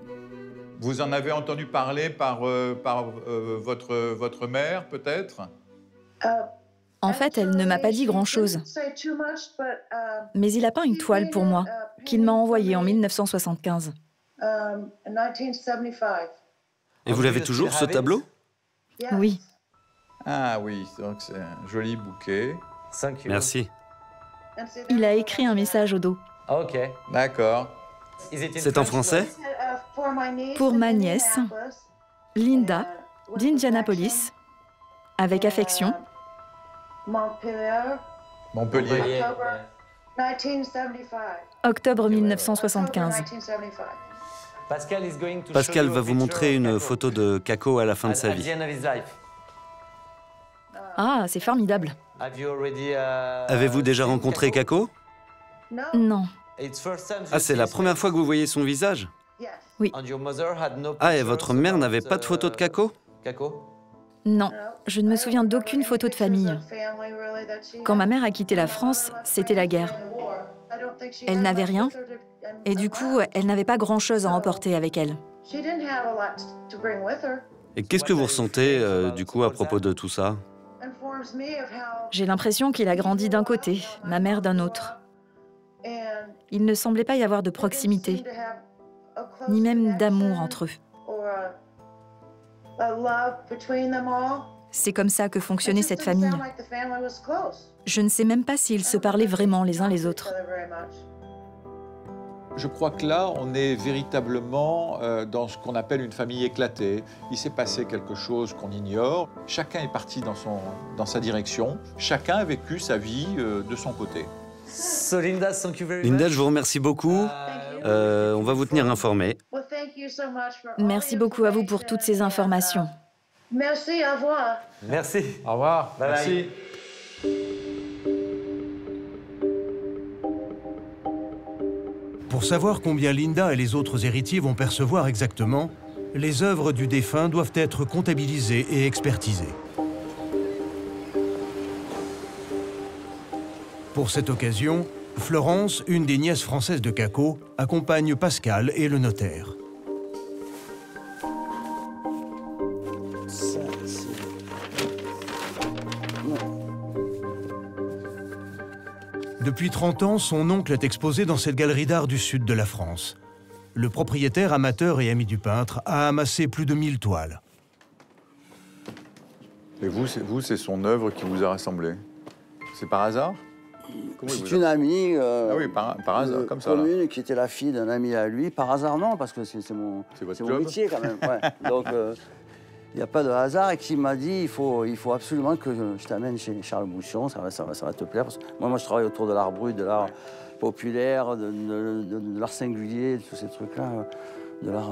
Vous en avez entendu parler par votre mère, peut-être? En fait, elle ne m'a pas dit grand-chose. Mais il a peint une toile pour moi, qu'il m'a envoyée en 1975. Et vous l'avez toujours, ce tableau? Oui. Ah oui, donc c'est un joli bouquet. Merci. Il a écrit un message au dos. Ok. D'accord. C'est en français? Pour ma nièce, Linda, d'Indianapolis, avec affection. Montpellier. Octobre 1975. Pascal va vous montrer une photo de Caco à la fin de sa vie. Ah, c'est formidable. Avez-vous déjà rencontré Caco? Non. Ah, c'est la première fois que vous voyez son visage? Oui. Ah, et votre mère n'avait pas de photo de Caco? Non, je ne me souviens d'aucune photo de famille. Quand ma mère a quitté la France, c'était la guerre. Elle n'avait rien, et du coup, elle n'avait pas grand-chose à emporter avec elle. Et qu'est-ce que vous ressentez, du coup, à propos de tout ça? J'ai l'impression qu'il a grandi d'un côté, ma mère d'un autre. Il ne semblait pas y avoir de proximité, ni même d'amour entre eux. C'est comme ça que fonctionnait cette famille. Je ne sais même pas s'ils se parlaient vraiment les uns les autres. Je crois que là, on est véritablement dans ce qu'on appelle une famille éclatée. Il s'est passé quelque chose qu'on ignore. Chacun est parti dans sa direction. Chacun a vécu sa vie de son côté. Linda, je vous remercie beaucoup. On va vous tenir informé. Merci beaucoup à vous pour toutes ces informations. Merci, au revoir. Merci. Au revoir. Bye bye. Merci. Pour savoir combien Linda et les autres héritiers vont percevoir exactement, les œuvres du défunt doivent être comptabilisées et expertisées. Pour cette occasion, Florence, une des nièces françaises de Caco, accompagne Pascal et le notaire. Depuis 30 ans, son oncle est exposé dans cette galerie d'art du sud de la France. Le propriétaire, amateur et ami du peintre, a amassé plus de 1000 toiles. Et vous, c'est son œuvre qui vous a rassemblé? C'est par hasard? C'est une amie ah oui, par hasard, comme ça, commune qui était la fille d'un ami à lui. Par hasard, non, parce que c'est mon métier quand même. Ouais. Donc, il n'y a pas de hasard et qui m'a dit il faut absolument que je t'amène chez Charles Boussion, ça va te plaire. Parce que moi, je travaille autour de l'art brut, de l'art populaire, de l'art singulier, de tous ces trucs-là, de l'art.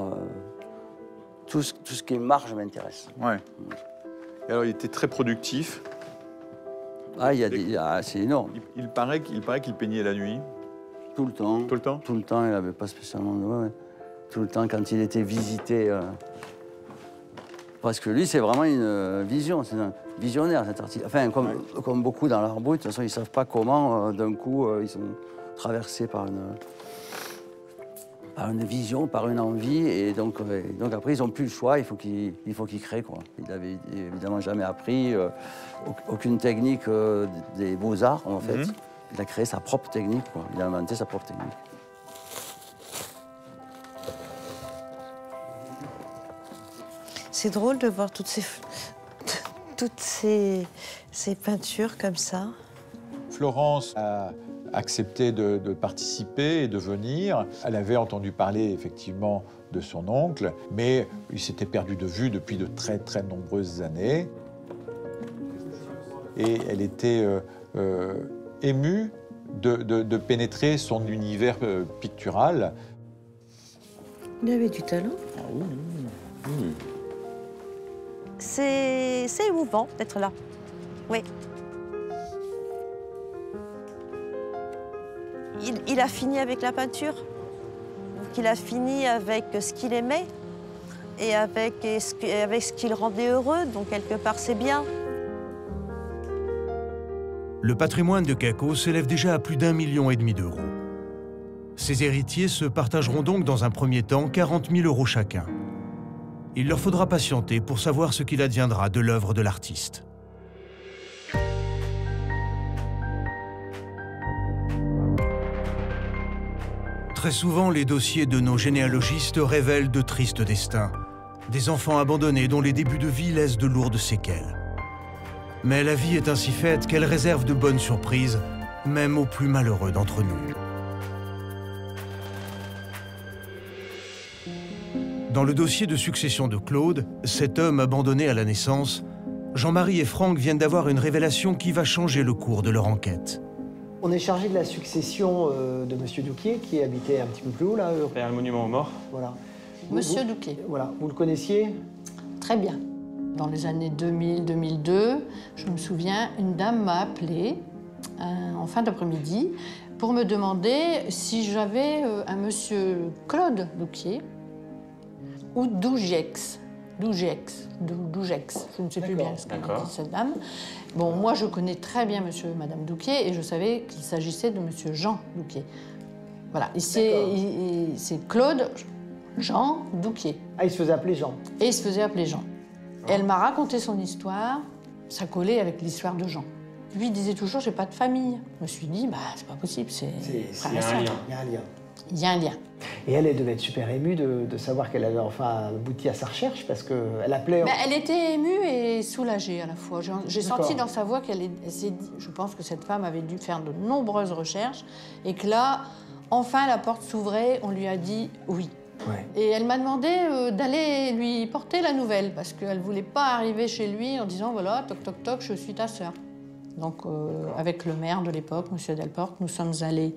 Tout ce qui est marge m'intéresse. Ouais. Et alors, il était très productif. Ah, c'est énorme. Il paraît qu'il peignait la nuit. Tout le temps. Tout le temps? Tout le temps, il n'avait pas spécialement de... Ouais. Tout le temps, quand il était visité... Parce que lui, c'est vraiment une vision, c'est un visionnaire, cet artiste. Enfin, comme beaucoup dans l'art brut, de toute façon, ils ne savent pas comment, d'un coup, ils sont traversés par une vision, par une envie, et donc après, ils n'ont plus le choix, il faut qu'ils créent, quoi. Il n'avait évidemment jamais appris aucune technique des beaux-arts, en fait. Il a créé sa propre technique, quoi. Il a inventé sa propre technique. C'est drôle de voir toutes ces peintures comme ça. Florence a accepté de participer et de venir. Elle avait entendu parler effectivement de son oncle, mais il s'était perdu de vue depuis de très très nombreuses années. Et elle était émue de pénétrer son univers pictural. Il avait du talent. Ah oui, oui. C'est émouvant d'être là, oui. Il a fini avec la peinture, donc il a fini avec ce qu'il aimait et avec ce qui le rendait heureux, donc quelque part c'est bien. Le patrimoine de Caco s'élève déjà à plus d'1,5 million d'euros. Ses héritiers se partageront donc dans un premier temps 40 000 € chacun. Il leur faudra patienter pour savoir ce qu'il adviendra de l'œuvre de l'artiste. Très souvent, les dossiers de nos généalogistes révèlent de tristes destins. Des enfants abandonnés dont les débuts de vie laissent de lourdes séquelles. Mais la vie est ainsi faite qu'elle réserve de bonnes surprises, même aux plus malheureux d'entre nous. Dans le dossier de succession de Claude, cet homme abandonné à la naissance, Jean-Marie et Franck viennent d'avoir une révélation qui va changer le cours de leur enquête. On est chargé de la succession de Monsieur Douquier, qui habitait un petit peu plus haut, là. Derrière le monument aux morts. Voilà. Monsieur Douquier. Voilà. Vous le connaissiez? Très bien. Dans les années 2000-2002, je me souviens, une dame m'a appelée en fin d'après-midi pour me demander si j'avais un monsieur Claude Douquier ou Dougex, je ne sais plus bien ce qu'elle dit cette dame. Bon, moi je connais très bien monsieur et madame Douquier et je savais qu'il s'agissait de monsieur Jean Douquier. Voilà, c'est Claude Jean Douquier. Ah, il se faisait appeler Jean. Et il se faisait appeler Jean. Et elle m'a raconté son histoire, ça collait avec l'histoire de Jean. Lui, il disait toujours, j'ai pas de famille. Je me suis dit, bah, c'est pas possible, il y a un lien. Il y a un lien. Et elle devait être super émue de savoir qu'elle avait enfin abouti à sa recherche, parce qu'elle appelait... Mais elle était émue et soulagée à la fois. J'ai senti dans sa voix qu'elle s'est dit... Je pense que cette femme avait dû faire de nombreuses recherches, et que là, enfin, la porte s'ouvrait, on lui a dit oui. Ouais. Et elle m'a demandé d'aller lui porter la nouvelle, parce qu'elle ne voulait pas arriver chez lui en disant, voilà, toc, toc, toc, je suis ta sœur. Donc, avec le maire de l'époque, M. Delporte, nous sommes allés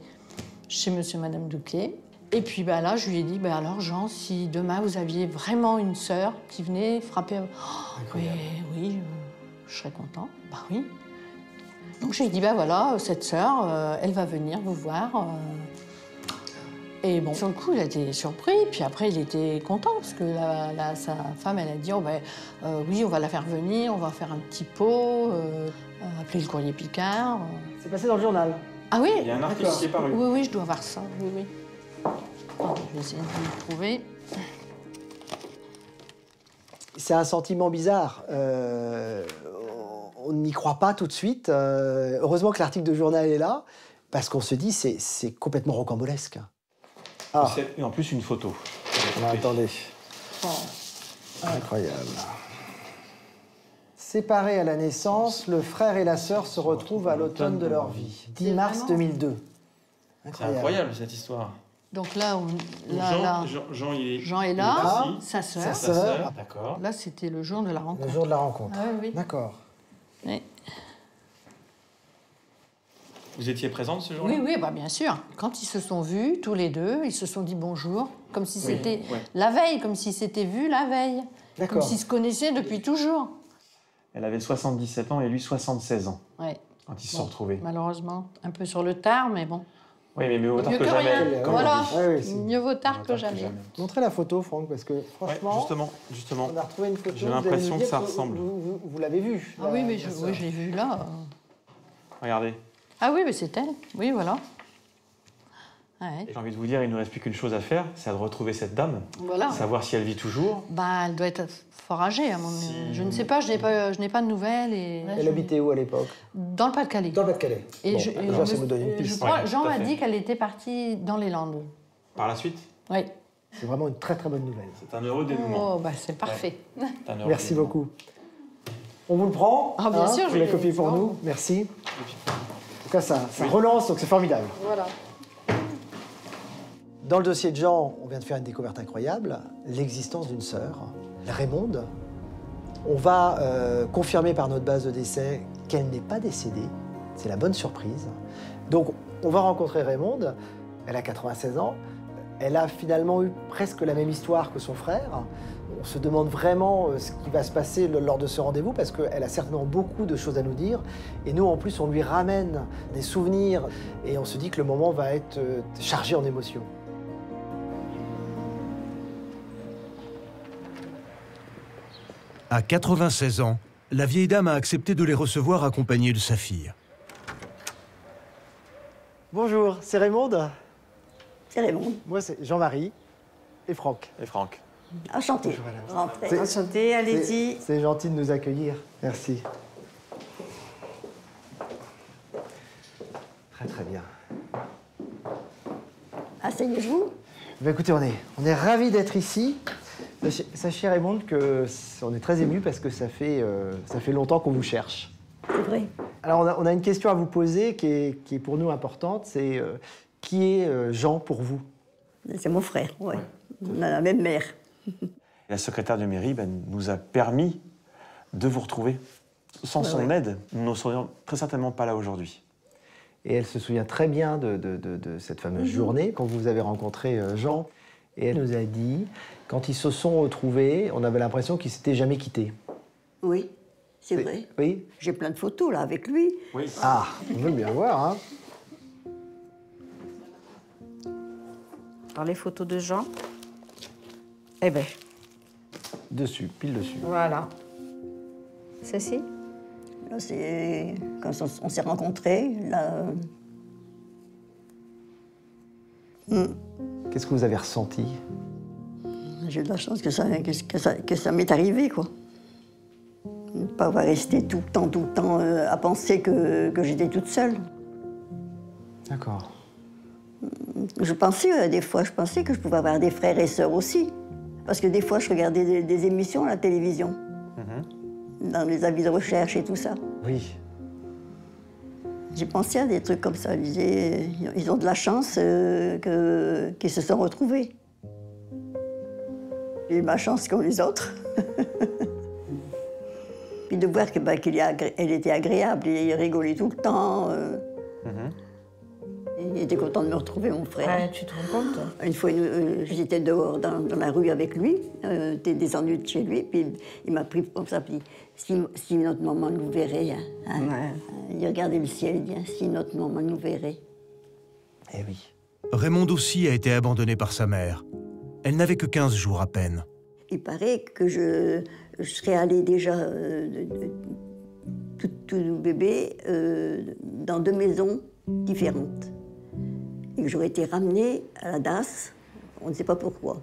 chez M. et Mme Douquier. Et puis bah, là, je lui ai dit, bah, alors Jean, si demain vous aviez vraiment une sœur qui venait frapper... Oh, oui, je serais content. Bah oui. Donc je lui ai dit, bah voilà, cette sœur, elle va venir vous voir. Et bon, sur le coup, il a été surpris, puis après, il était content, parce que sa femme, elle a dit, oh, ben, oui, on va la faire venir, on va faire un petit pot, appeler le courrier Picard. C'est passé dans le journal. Ah oui? Il y a un article qui est paru. Oui, oui, je dois voir ça, oui, oui. Oh, je vais essayer de le trouver. C'est un sentiment bizarre. On n'y croit pas tout de suite. Heureusement que l'article de journal est là, parce qu'on se dit c'est complètement rocambolesque. Ah. Et en plus, une photo. Attendez. Oh. Incroyable. Séparés à la naissance, le frère et la sœur se retrouvent à l'automne de leur vie. 10 mars 2002. C'est incroyable, cette histoire. Donc là, Jean est là, sa sœur. Sa sœur. D'accord. Là, c'était le jour de la rencontre. Le jour de la rencontre. Ah, oui. D'accord. Oui. Vous étiez présente ce jour-là? Oui, oui, bah bien sûr. Quand ils se sont vus, tous les deux, ils se sont dit bonjour, comme si c'était la veille, comme s'ils s'étaient vus la veille. Comme s'ils se connaissaient depuis toujours. Elle avait 77 ans et lui 76 ans. Oui. Quand ils se sont retrouvés. Malheureusement, un peu sur le tard, mais bon. Oui, mais mieux vaut tard que jamais. Voilà, mieux vaut tard que jamais. Montrez la photo, Franck, parce que franchement, justement, on a retrouvé une photo. J'ai l'impression que ça ressemble. Vous l'avez vue? Ah oui, mais je l'ai vue là. Regardez. Ah oui, mais c'est elle. Oui, voilà. Ouais. J'ai envie de vous dire, il ne nous reste plus qu'une chose à faire, c'est de retrouver cette dame, savoir si elle vit toujours. Bah, elle doit être fort âgée, à mon avis. Je ne sais pas, je n'ai pas de nouvelles. Et... Elle habitait où à l'époque? Dans le Pas-de-Calais. Dans le Pas-de-Calais. Et ça me donne une piste. Je crois, Jean m'a dit qu'elle était partie dans les Landes. Par la suite? Oui. C'est vraiment une très très bonne nouvelle. C'est un heureux dénouement. Oh, bah c'est parfait. Ouais. Merci beaucoup. On vous le prend? Ah, bien sûr. Vous l'avez copié pour nous. Merci. En tout cas, ça relance, donc c'est formidable. Voilà. Dans le dossier de Jean, on vient de faire une découverte incroyable, l'existence d'une sœur, Raymonde. On va confirmer par notre base de décès qu'elle n'est pas décédée. C'est la bonne surprise. Donc, on va rencontrer Raymonde. Elle a 96 ans. Elle a finalement eu presque la même histoire que son frère. On se demande vraiment ce qui va se passer lors de ce rendez-vous parce qu'elle a certainement beaucoup de choses à nous dire. Et nous, en plus, on lui ramène des souvenirs et on se dit que le moment va être chargé en émotions. À 96 ans, la vieille dame a accepté de les recevoir accompagnée de sa fille. Bonjour, c'est Raymonde? C'est Raymonde. Moi, c'est Jean-Marie et Franck. Et Franck. Enchanté. Enchanté, allez-y. C'est gentil de nous accueillir. Merci. Très, très bien. Asseyez-vous. Bah, écoutez, on est ravis d'être ici. Sachez, Raymonde, qu'on est très émus parce que ça fait longtemps qu'on vous cherche. C'est vrai. Alors, on a une question à vous poser qui est pour nous importante. C'est qui est Jean pour vous? C'est mon frère, oui. On a la même mère. La secrétaire de mairie nous a permis de vous retrouver. Sans son aide, nous ne serions très certainement pas là aujourd'hui. Et elle se souvient très bien de cette fameuse journée quand vous avez rencontré Jean. Et elle nous a dit, quand ils se sont retrouvés, on avait l'impression qu'ils ne s'étaient jamais quittés. Oui, c'est vrai. Oui. J'ai plein de photos là avec lui. Oui. Ah, on veut bien voir, hein. Alors les photos de Jean. Eh ben. Dessus, pile dessus. Voilà. Ceci? Là, c'est quand on s'est rencontrés. Là. Qu'est-ce que vous avez ressenti? J'ai eu de la chance que ça m'est arrivé, quoi. Ne pas avoir resté tout le temps à penser que j'étais toute seule. D'accord. Je pensais que je pouvais avoir des frères et sœurs aussi. Parce que des fois, je regardais des émissions à la télévision. Dans les avis de recherche et tout ça. Oui. J'ai pensé à des trucs comme ça. Je disais, ils ont de la chance qu'ils se sont retrouvés. J'ai eu ma chance comme les autres. Puis de voir qu'elle était agréable, il rigolait tout le temps. Il était content de me retrouver, mon frère. Ouais, tu te rends compte? Une fois, j'étais dehors dans la rue avec lui, t'es descendu de chez lui, puis il m'a pris comme ça, puis si notre maman nous verrait, hein, il regardait le ciel, il dit, si notre maman nous verrait. Eh oui. Raymonde aussi a été abandonnée par sa mère. Elle n'avait que 15 jours à peine. Il paraît que je serais allée déjà, tout bébé, dans 2 maisons différentes. Et que j'aurais été ramenée à la DAS, on ne sait pas pourquoi.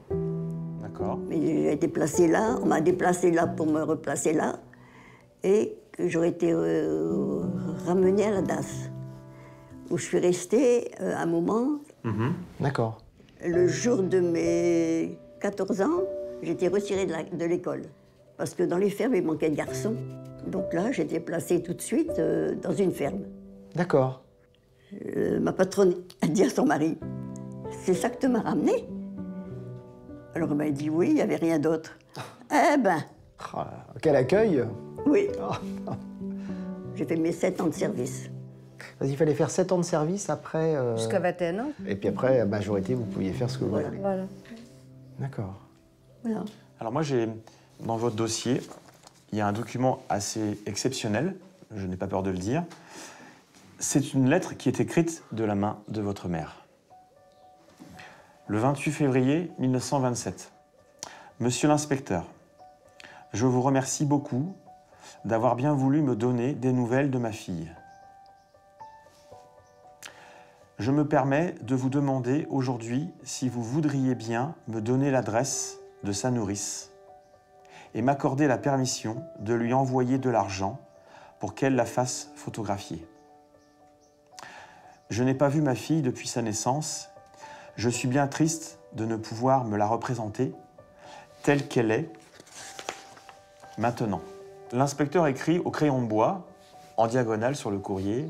D'accord. Mais j'ai été placée là, on m'a déplacée là pour me replacer là, et que j'aurais été ramenée à la DAS, où je suis restée un moment. D'accord. Le jour de mes 14 ans, j'ai été retirée de l'école, parce que dans les fermes, il manquait de garçons. Donc là, j'ai été placée tout de suite dans une ferme. D'accord. Ma patronne a dit à son mari, « C'est ça que tu m'as ramené ?» Alors il m'a dit oui, il n'y avait rien d'autre. Eh ben... Oh, quel accueil! Oui. J'ai fait mes 7 ans de service. Il fallait faire 7 ans de service après... Jusqu'à 21 ans. Et puis après, à majorité, vous pouviez faire ce que vous voulez. Voilà. D'accord. Voilà. Alors moi, dans votre dossier, il y a un document assez exceptionnel, je n'ai pas peur de le dire. C'est une lettre qui est écrite de la main de votre mère. Le 28 février 1927. Monsieur l'inspecteur, je vous remercie beaucoup d'avoir bien voulu me donner des nouvelles de ma fille. Je me permets de vous demander aujourd'hui si vous voudriez bien me donner l'adresse de sa nourrice et m'accorder la permission de lui envoyer de l'argent pour qu'elle la fasse photographier. Je n'ai pas vu ma fille depuis sa naissance. Je suis bien triste de ne pouvoir me la représenter telle qu'elle est maintenant. L'inspecteur écrit au crayon de bois, en diagonale sur le courrier,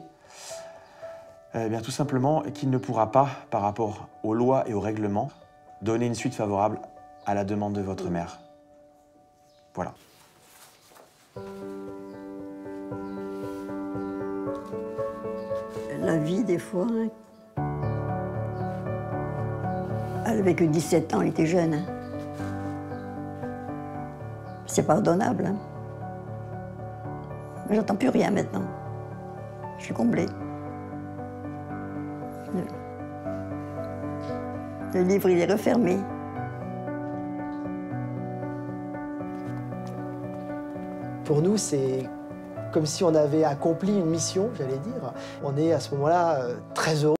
eh bien, tout simplement qu'il ne pourra pas, par rapport aux lois et aux règlements, donner une suite favorable à la demande de votre mère. Voilà. La vie, des fois, elle avait que 17 ans, elle était jeune. Hein. C'est pardonnable. Hein. Mais j'entends plus rien maintenant. Je suis comblée. Le livre, il est refermé. Pour nous, c'est comme si on avait accompli une mission, j'allais dire. On est à ce moment-là très heureux.